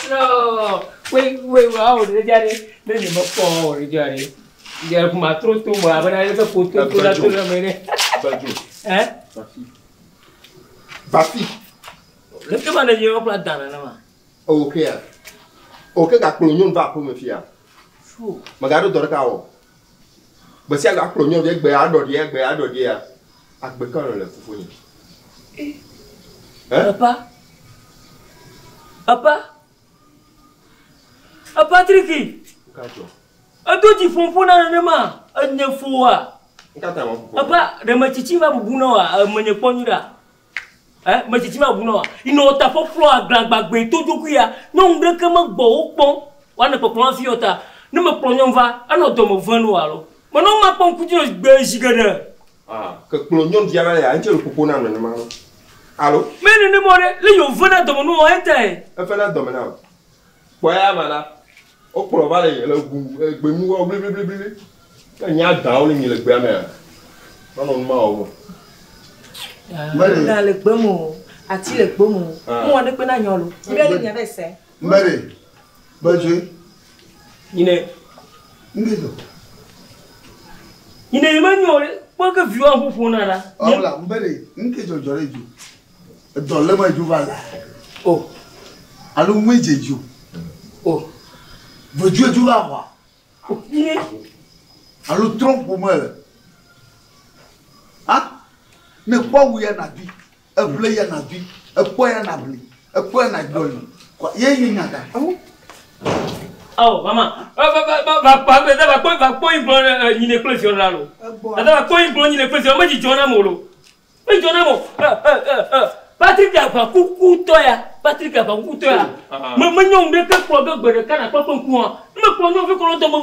No. Wait, wow, Jari. Then you must fall, Jari. Jari, my throat to my, but I have a photo to that. Eh? Bafi. Look at the Europe like that. Okay. Okay, got Colonial back home if you are. Magado Dorcao. But see, I got Colonial egg by Ado, the egg by Ado, dear. I become a for you. Papa? Papa? A Patricky? I told you from Fonanama, a Nefua. Papa, the Machichima Bunoa, a Maniponda. Machichima Bunoa. You know, Tapo Floor, Grand Back Bay, Tudukia, no Grakama Bo, one of the Profiota, no Pronova, and not Domo Vanualo. Manoma Poncujo's Belgica. Ah, Colonial Diamond, I tell you, Pupuna and the man. Allo? Men in the morning, Leo Vana Domino, enter. A fellow domino. Where am I? Oh, probably a little bit. And you're down in the grammar. Not on Mao. Mary, like Bomo, I tell a Bomo, more than Penanolo. You never say. Mary, Budget. You know, Manuel, what of you are who Fonana? Oh, Mary, in case of Joriju. A dollar you val. Oh, I don't wait you. Oh, but you do lava. Oh, yeah. I don't trump for mother. Ah, no, what we are not be a player not be a poor nably, a poor night dolly. What ye nada? Oh, Mama, Papa, point blown in a place your ralo. Another point blown in a place of Magic Jonamolo. Wait, Jonamo. Patrick Cuckoo Toya, Patrick Cutoya. Mamma, make a product, but a kind of papa. No pronoun of a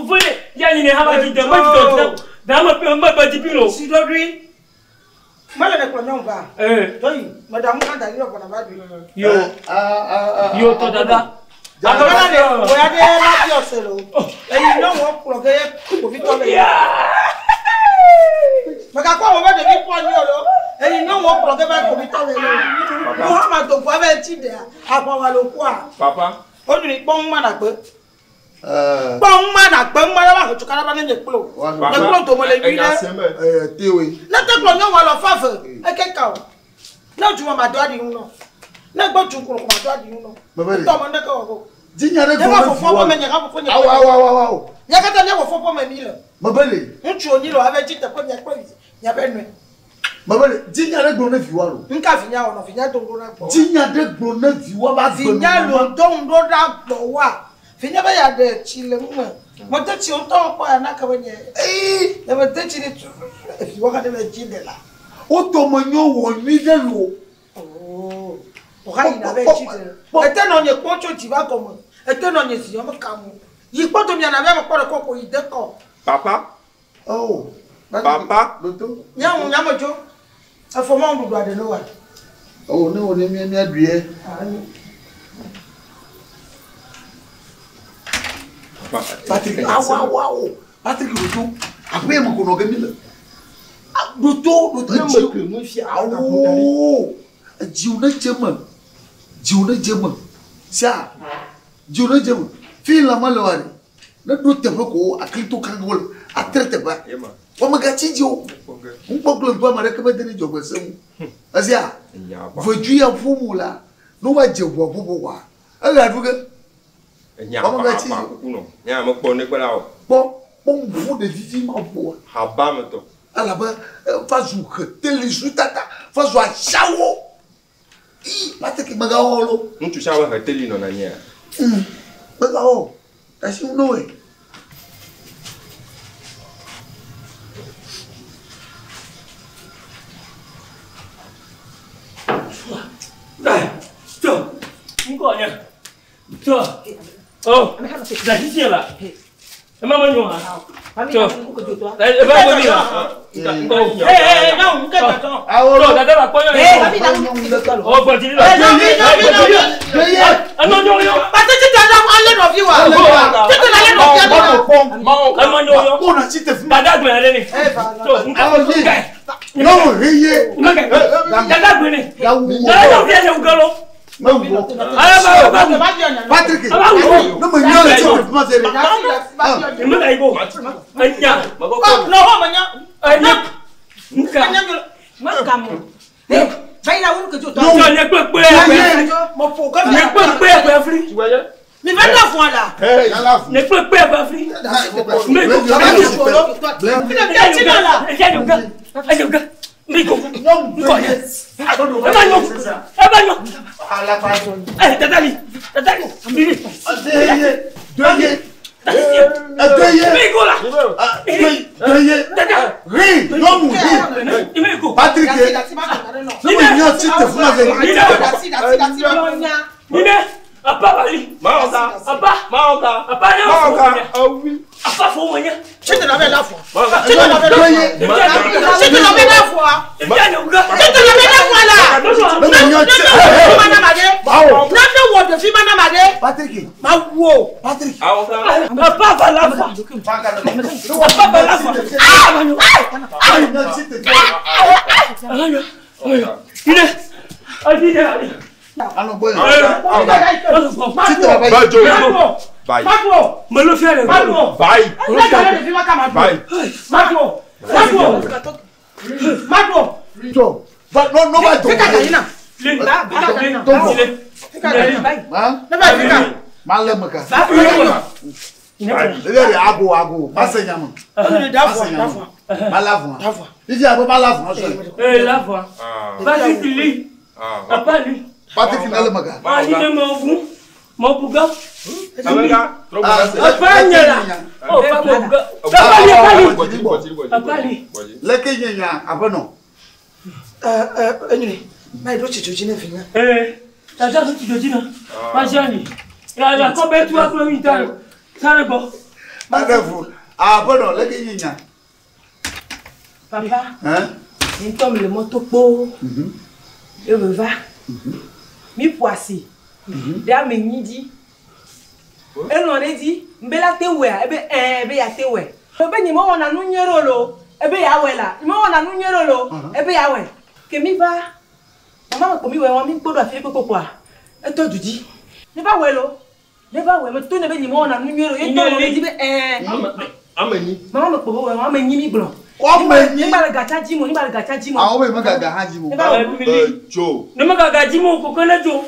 volley. Yanni, how I did the much Dama Baji Pillow. See, Dodry? Madame Pronova. Madame Handa, you're going to have you. You're Todada. Where they are yourself. And you know what progress could be told. But I call over the big one, and you know what progress could be told. Muhammad to Pavel there. Papa. Only Bong Manaco. Bong Manaco, Manaco to Caravan in the Plo. The Plo to Malay. Theory. Let the one know of Father. I can't count. Not you, my daddy, you know. Not go to my daddy, you know. But Tom and the go. Didn't you never for women? You have a phone. Wow. You got never for women. Mabel, don't you have a cheat upon your place? Yaben. Mabel, didn't you grown if you are? Incafina of Fina don't go up. Didn't you grown if you are? Fina don't go down the what? Fina had the children. What that's your top for an academy? Eh, never touching it if you want to be a children. Ottoman won't need a law. Oh, why not a children? I turn on your portrait, Tivaco. I turn on your Yamakamu. You put me on a very cocoa with the cop. Papa? Oh, Papa? Young Yamajo, a former by the lower. Oh, no, they mean that beer. Patrick, wow. Patrick, I pay my Gonogamilla. Oh, a Juna German. Sir, Juna German. Feel a malwari. Not do Tabaco, a Clito Kangol, a Tretaba. Omagachijo. Un poco in Pama recommended job was some. As ya, Virgia Fumula, no one job of Buboa. I got it. And Yamachi, Yamako Nicolau. Bon, food the Vizim of Boa. Habamato. Alaba, Fazuka, tell you, Sutata, Fazua, shower. Patrick Magaolo. Don't you shower her telling on a year? But oh, as you know it. Stop. Oh, that's it. Mamma, you are. Hey, no, Patrick. Aba wo. No mo nyo le chop ma se re. Me ga ibo. Anya. No ho manya. Anya. Nka. Makamu. Vai lá o que tu tá. Non, il est peu Mon fou comme il est peu Afrique. Tu vois là? Mais va la fois là. Hey, yala fu. Il est peu Afrique. Mais Apa fomanya? Je te l'avais la fois. Je te l'avais la fois. Je te l'avais la fois. Je te l'avais la fois là. Patrick. Ma wo. Patrick. Apa va la fois. Apa va la fois. Alors boy. Bye. Me le faire. Bye. Bye. So, but no ba to. Malam ka. Ele ago. Passa nyama. Malavu. Ifi abo malavu so. La voix. Vas-y tu lis. Apa lui. Patrick na le maka. Ah, il est mon bouga. Leke nyanya abono. Anyway, my daughter Georgina Fina. La dame qui te dit non. Pas Jani. La combien tu as pour une taille. Ça le bon. Malavu. Abono leke nyanya. Papa. Hein? Il tombe le moto po. Et me va. Mi poissi. Dia me nidi. Et l'on a dit, mbela te we, ebe ya te we. Ebe ni mo na nunyero lo, ebe ya we la. Mo na nunyero lo, ebe ya we. Ke mi va. Mama ko mi we wa mi gbodo afi popo a. E to dudi. Ne ba we lo. Ne ba we, me to ne be ni mo na nunyero, e to mo di be Ameni. Mama me ko we, mama nyi mi gblon. Ni ba le gacha ji mo. Awo be magaga haji mo. Joe. Ne me gagaji mo ko kana jo.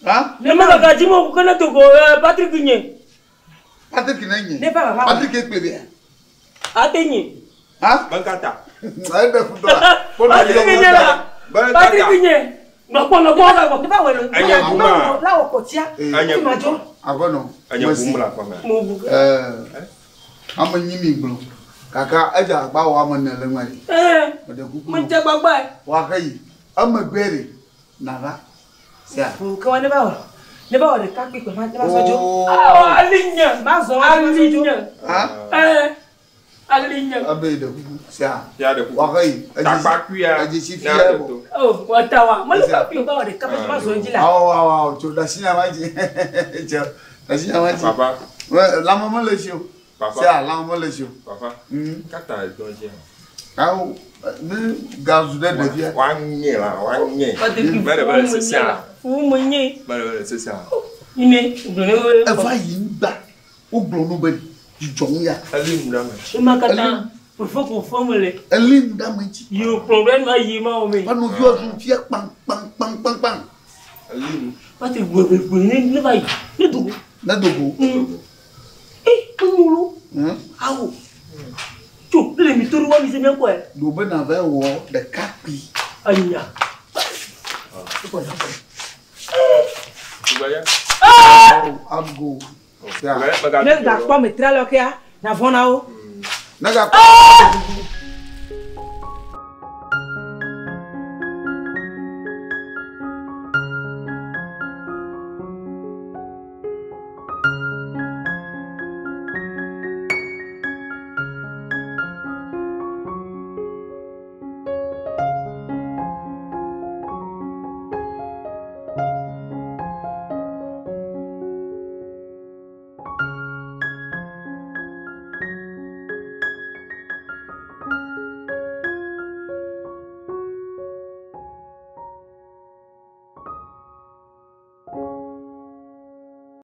Ha? Ne me gagaji mo ko kana to ko Patrick nye. Patrick na nye. Ne ba ba. Patrick e pe be. Atenye. Ha? Bankata. Ai be fudola. Patrick nye la. Patrick nye. No ko la. Ne ba we lo. La o ko tia. Ti ma jo. Abono. Anya bumla kwa me. Mo buga. Amanyi mi gblo. Kaka aja agba wa amana le ngari. Ode kuku. Mo je gbagba. Wa kai. Amagbere nara. Sia. Ko ne ba o. Ne ba o de ka pe ko ma ba so jo. Alinya. Ba so wa so jo. Ha? Alinya. Abe de kuku. Sia. Ya de kuku. Wa kai. Takpakuya. Aji si fia bo. Oh, watawa. Mo le ka pe ba o de ka pe ma so ji la. Aw. To da sinya maji. Jo. Da sinya maji. Papa. La maman le chio. Papa. Sia, la maman le chio. Papa. Kata donje. Aw. Ne gazu de via. Wanye la, wanye. Bere c'est ça. Vous monniez. Bere c'est ça. Ine, donne. E va yimba. O glo no be jong ya. Ali mudama. Makata. Il faut qu'on forme les. Elim da manchi. You problème va yima o me. Pa no jo fia pang. Ali. Pati ne vai. Ne dogo. Na dogo. Pulu. Aw. Tu, le mi toru wa mi se me ko e. Do be na ve wo de kapi. Alinya. Tugaya. Ago. Ne ga kwa me tra lo ke a. Na vona o. Na ga